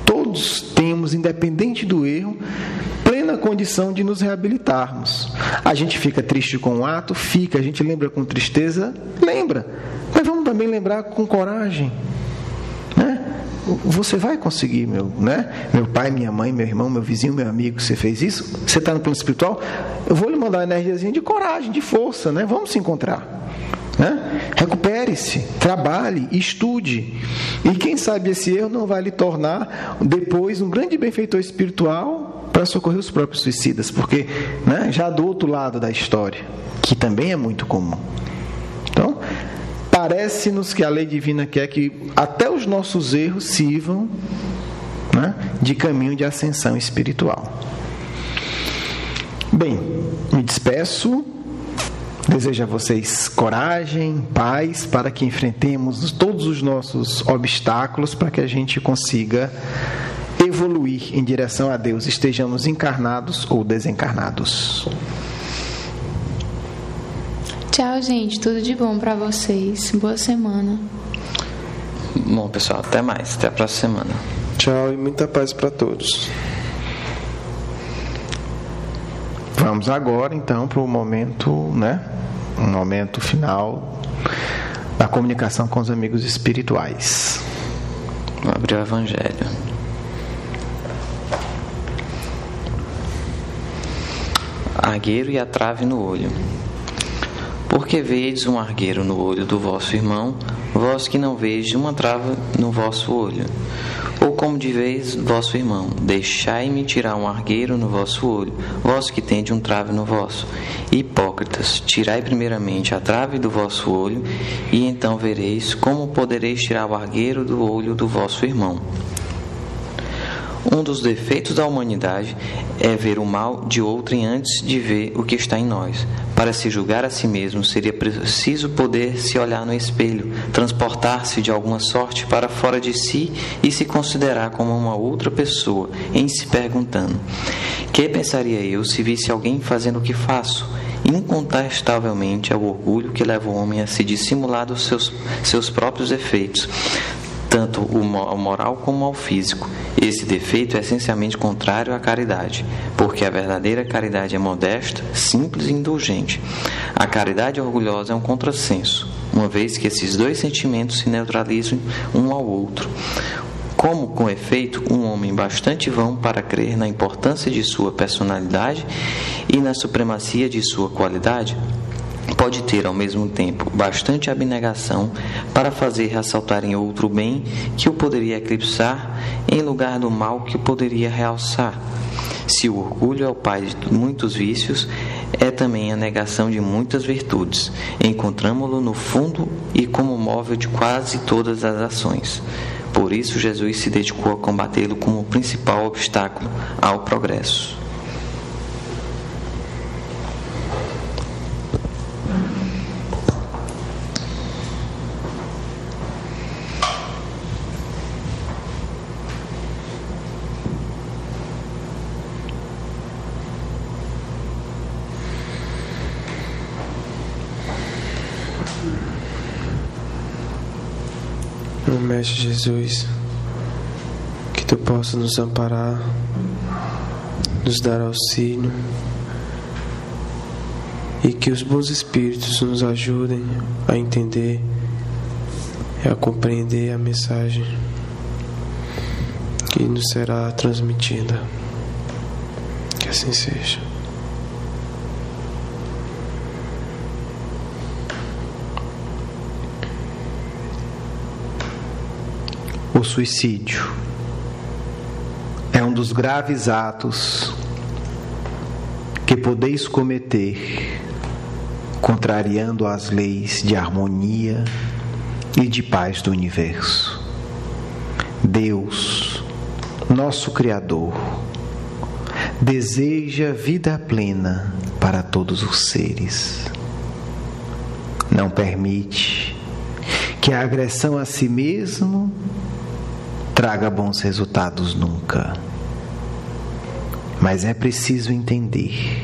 Speaker 1: Todos temos, independente do erro, plena condição de nos reabilitarmos. A gente fica triste com o ato? Fica. A gente lembra com tristeza? Lembra. Mas vamos também lembrar com coragem, né? Você vai conseguir, meu pai, minha mãe, meu irmão, meu vizinho, meu amigo, você fez isso? Você está no plano espiritual? Eu vou lhe mandar uma energiazinha de coragem, de força, né? Vamos se encontrar. Recupere-se, trabalhe, estude, e quem sabe esse erro não vai lhe tornar depois um grande benfeitor espiritual para socorrer os próprios suicidas, porque, né, já do outro lado da história, que também é muito comum. Então, parece-nos que a lei divina quer que até os nossos erros sirvam, né, de caminho de ascensão espiritual. Bem, me despeço. Desejo a vocês coragem, paz, para que enfrentemos todos os nossos obstáculos, para que a gente consiga evoluir em direção a Deus, estejamos encarnados ou desencarnados.
Speaker 2: Tchau, gente. Tudo de bom para vocês. Boa semana.
Speaker 3: Bom, pessoal, até mais. Até a próxima semana.
Speaker 4: Tchau e muita paz para todos.
Speaker 1: Vamos agora, então, para o momento, né? Um momento final da comunicação com os amigos espirituais.
Speaker 3: Vou abrir o Evangelho. Argueiro e a trave no olho. Porque vedes um argueiro no olho do vosso irmão, vós que não vedes uma trave no vosso olho? Ou como dizeis vosso irmão, deixai-me tirar um argueiro no vosso olho, vós que tendes um trave no vosso? Hipócritas, tirai primeiramente a trave do vosso olho, e então vereis como podereis tirar o argueiro do olho do vosso irmão. Um dos defeitos da humanidade é ver o mal de outrem antes de ver o que está em nós. Para se julgar a si mesmo, seria preciso poder se olhar no espelho, transportar-se de alguma sorte para fora de si e se considerar como uma outra pessoa, em se perguntando: que pensaria eu se visse alguém fazendo o que faço? Incontestavelmente é o orgulho que leva o homem a se dissimular dos seus próprios defeitos, tanto ao moral como ao físico. Esse defeito é essencialmente contrário à caridade, porque a verdadeira caridade é modesta, simples e indulgente. A caridade orgulhosa é um contrassenso, uma vez que esses dois sentimentos se neutralizam um ao outro. Como, com efeito, um homem bastante vão para crer na importância de sua personalidade e na supremacia de sua qualidade, pode ter ao mesmo tempo bastante abnegação para fazer ressaltar em outro o bem que o poderia eclipsar em lugar do mal que o poderia realçar. Se o orgulho é o pai de muitos vícios, é também a negação de muitas virtudes. Encontramo-lo no fundo e como móvel de quase todas as ações. Por isso Jesus se dedicou a combatê-lo como o principal obstáculo ao progresso.
Speaker 4: Mestre Jesus, que Tu possa nos amparar, nos dar auxílio e que os bons espíritos nos ajudem a entender e a compreender a mensagem que nos será transmitida. Que assim seja.
Speaker 1: O suicídio é um dos graves atos que podeis cometer, contrariando as leis de harmonia e de paz do universo. Deus, nosso Criador, deseja vida plena para todos os seres. Não permite que a agressão a si mesmo traga bons resultados nunca. Mas é preciso entender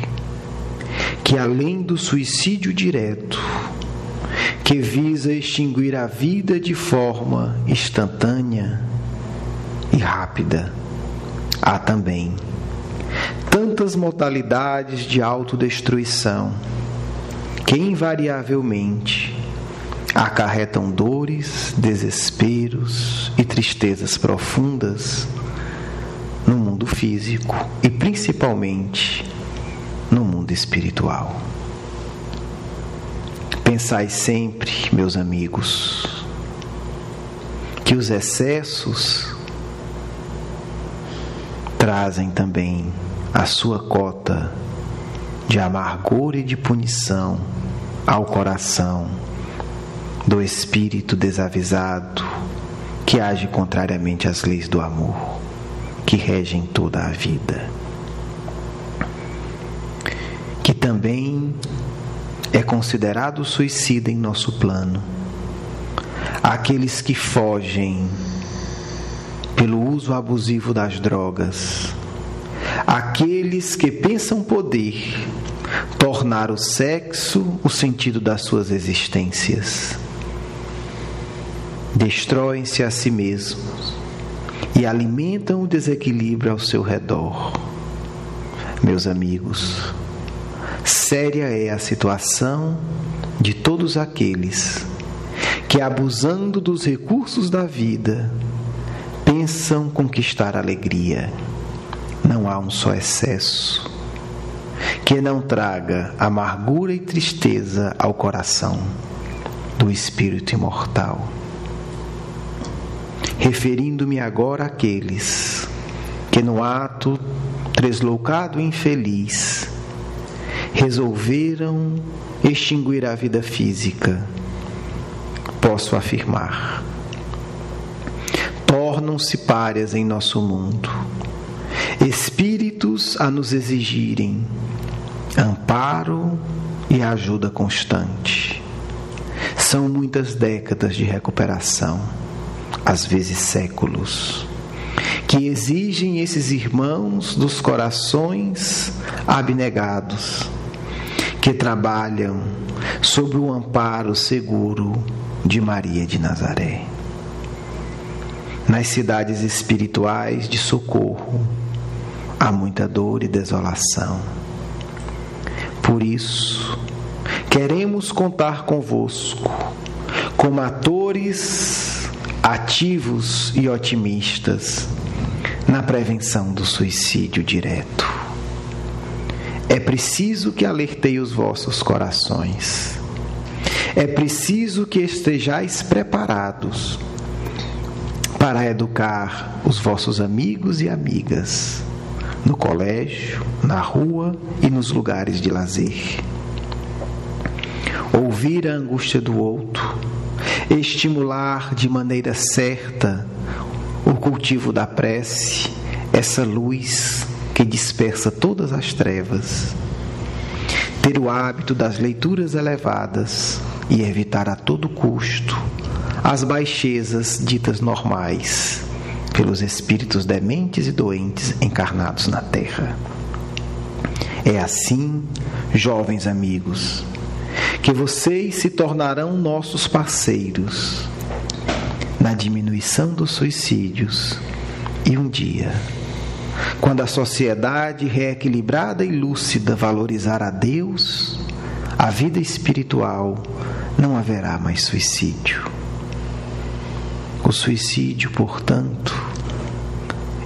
Speaker 1: que além do suicídio direto, que visa extinguir a vida de forma instantânea e rápida, há também tantas modalidades de autodestruição que invariavelmente acarretam dores, desesperos e tristezas profundas no mundo físico e principalmente no mundo espiritual. Pensai sempre, meus amigos, que os excessos trazem também a sua cota de amargura e de punição ao coração do espírito desavisado que age contrariamente às leis do amor que regem toda a vida. Que também é considerado suicida em nosso plano aqueles que fogem pelo uso abusivo das drogas, aqueles que pensam poder tornar o sexo o sentido das suas existências. Destroem-se a si mesmos e alimentam o desequilíbrio ao seu redor. Meus amigos, séria é a situação de todos aqueles que, abusando dos recursos da vida, pensam conquistar alegria. Não há um só excesso que não traga amargura e tristeza ao coração do espírito imortal. Referindo-me agora àqueles que no ato tresloucado e infeliz resolveram extinguir a vida física, posso afirmar: tornam-se párias em nosso mundo, espíritos a nos exigirem amparo e ajuda constante. São muitas décadas de recuperação, às vezes séculos, que exigem esses irmãos dos corações abnegados, que trabalham sob o amparo seguro de Maria de Nazaré. Nas cidades espirituais de socorro há muita dor e desolação. Por isso, queremos contar convosco como atores ativos e otimistas na prevenção do suicídio direto. É preciso que alertei os vossos corações. É preciso que estejais preparados para educar os vossos amigos e amigas no colégio, na rua e nos lugares de lazer. Ouvir a angústia do outro, estimular de maneira certa o cultivo da prece, essa luz que dispersa todas as trevas. Ter o hábito das leituras elevadas e evitar a todo custo as baixezas ditas normais pelos espíritos dementes e doentes encarnados na terra. É assim, jovens amigos, que vocês se tornarão nossos parceiros na diminuição dos suicídios e um dia Quando a sociedade reequilibrada e lúcida valorizar a Deus, a vida espiritual, não haverá mais suicídio. O suicídio, portanto,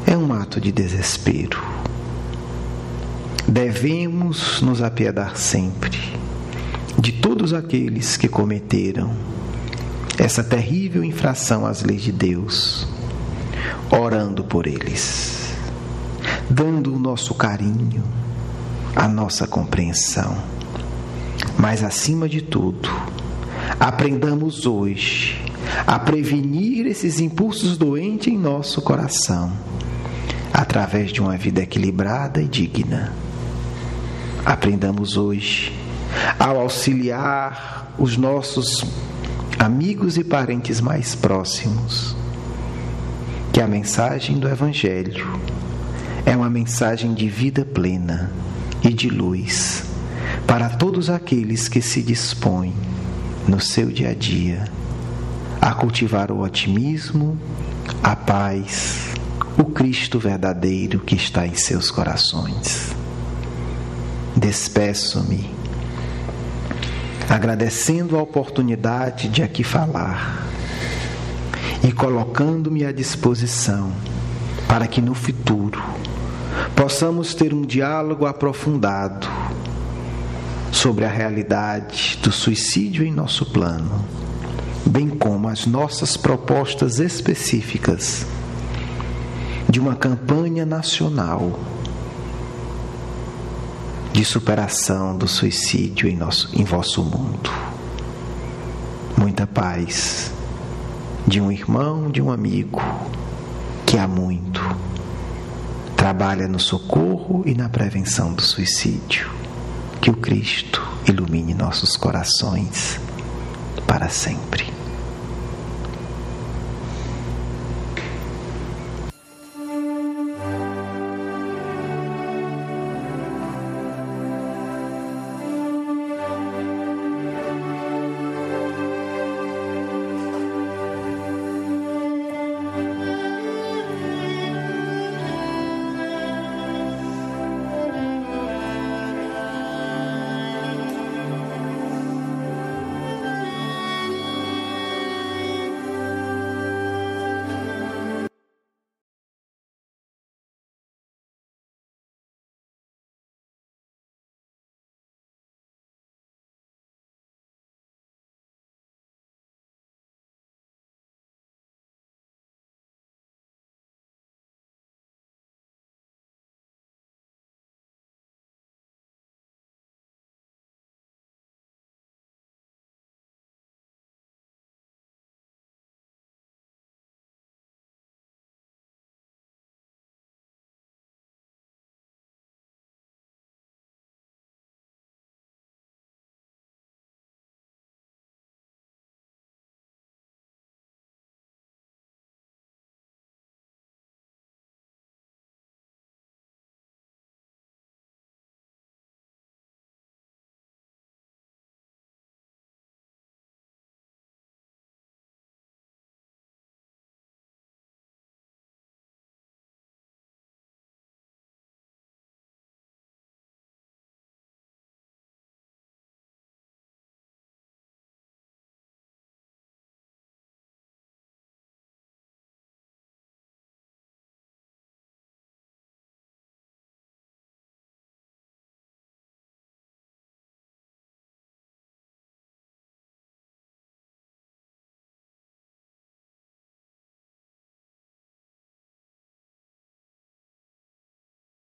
Speaker 1: é um ato de desespero. Devemos nos apiedar sempre de todos aqueles que cometeram essa terrível infração às leis de Deus, orando por eles, dando o nosso carinho, a nossa compreensão. Mas, acima de tudo, aprendamos hoje a prevenir esses impulsos doentes em nosso coração, através de uma vida equilibrada e digna. Aprendamos hoje, ao auxiliar os nossos amigos e parentes mais próximos, que a mensagem do Evangelho é uma mensagem de vida plena e de luz para todos aqueles que se dispõem, no seu dia a dia, a cultivar o otimismo, a paz, o Cristo verdadeiro que está em seus corações. Despeço-me, agradecendo a oportunidade de aqui falar e colocando-me à disposição para que no futuro possamos ter um diálogo aprofundado sobre a realidade do suicídio em nosso plano, bem como as nossas propostas específicas de uma campanha nacional de superação do suicídio em vosso mundo. Muita paz de um irmão, de um amigo que há muito trabalha no socorro e na prevenção do suicídio. Que o Cristo ilumine nossos corações para sempre.